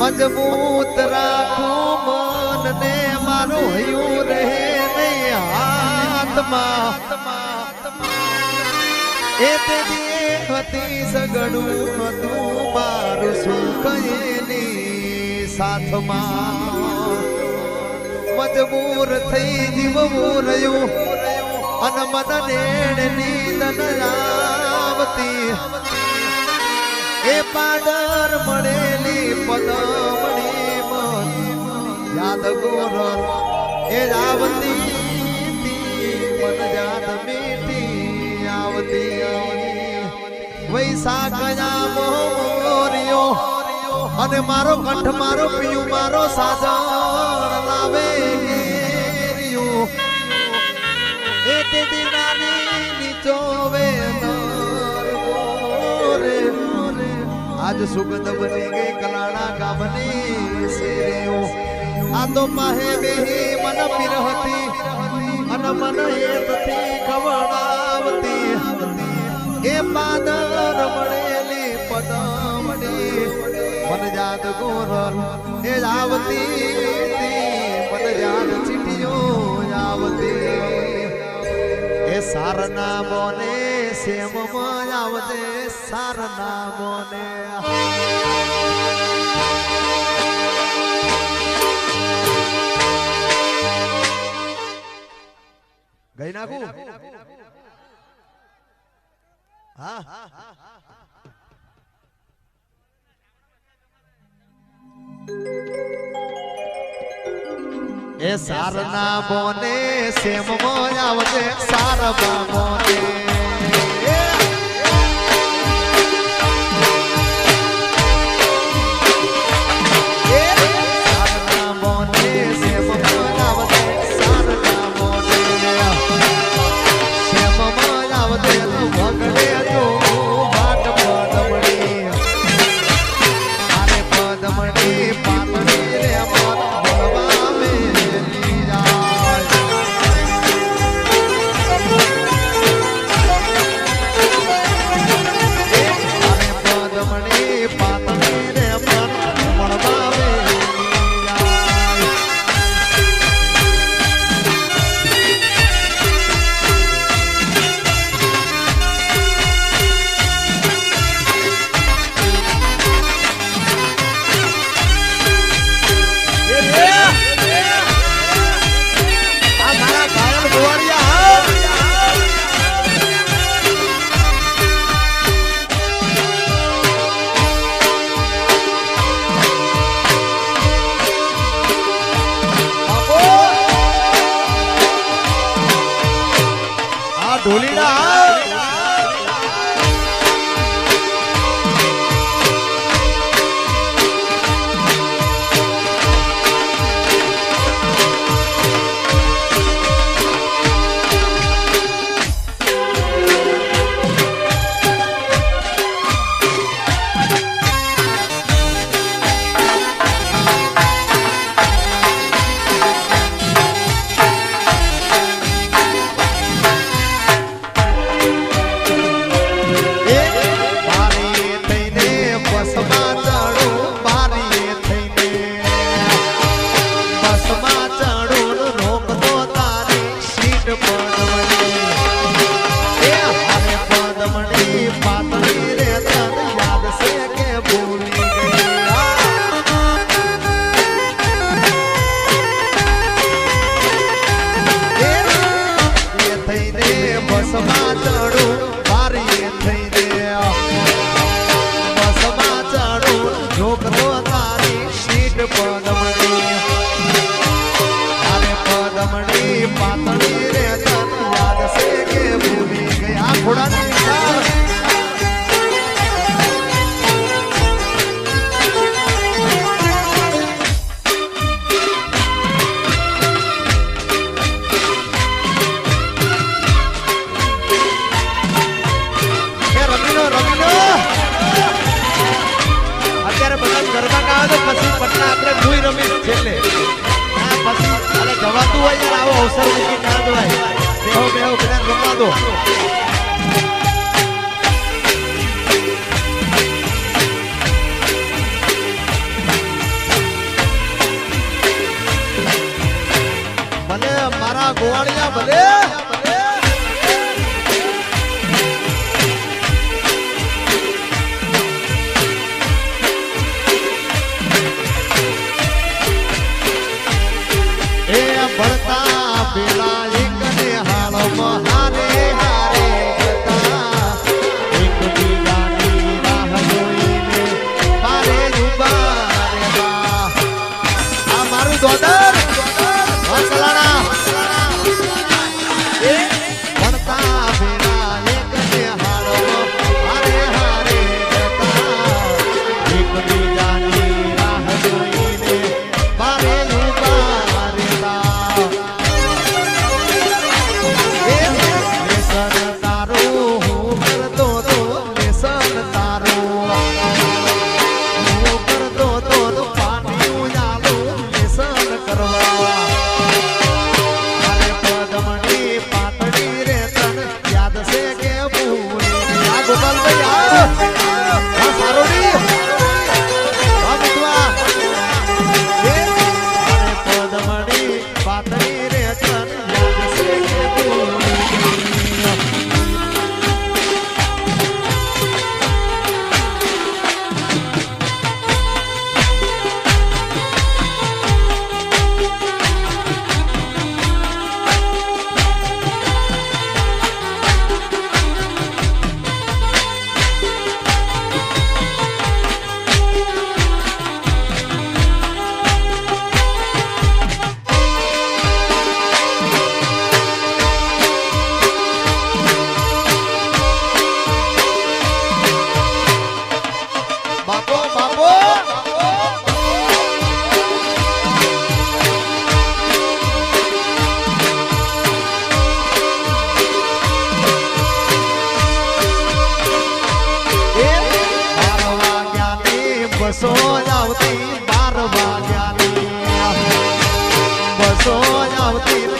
મજબૂત રાખું મન ને મારું હયું રહે નહીં હાથમાં એ તે હતી સગડું હતું મારું સુખ એની સાથમાં મજબૂર થઈ જીવવું રહ્યું અને મન નેડની દન આવતી એ પાદર મળેલી પદમણી મન યાદ ગોર એ આવતી મન યાદ મીઠી આવતી વૈશાખયા મોરિયો અને મારો કંઠ મારો પિયું મારો સાજણ લાવે એ તે દિનાની નીચોવે આજ સુગંધ બની ગઈ કલાડા ગામની શેરીઓ આ તો માહે બેહી મન પીરહતી અને મન હેતથી ખવડાવતી એ પાદર મળેલી પદમણી મન જાત ગોરલ એ આવતી મન જાત ચીટીઓ આવતી એ સારના બોને સેમ આવતે સારના બોને ગઈ નાખું હા એ સારના બોને સેમ આવતે સારબા બોને જવાતું હોય યાર આવો અવસર મૂકી ના દેવાય બેહો બેહો બધા રમવા દો કરતો તો લેસન તારું હું કરતો તો પાણી ઉજાલું લેસન કરવા અરે પદમણી પાતળી રે તન યાદ છે કે ભૂલી આ ગોપાલભાઈ આ સારો ની આ મિતવા અરે પદમણી પાતળી રે તન યાદ છે કે ભૂલી બાપો બાપો બસો આવતી 12 વાગ્યાની બસો આવતી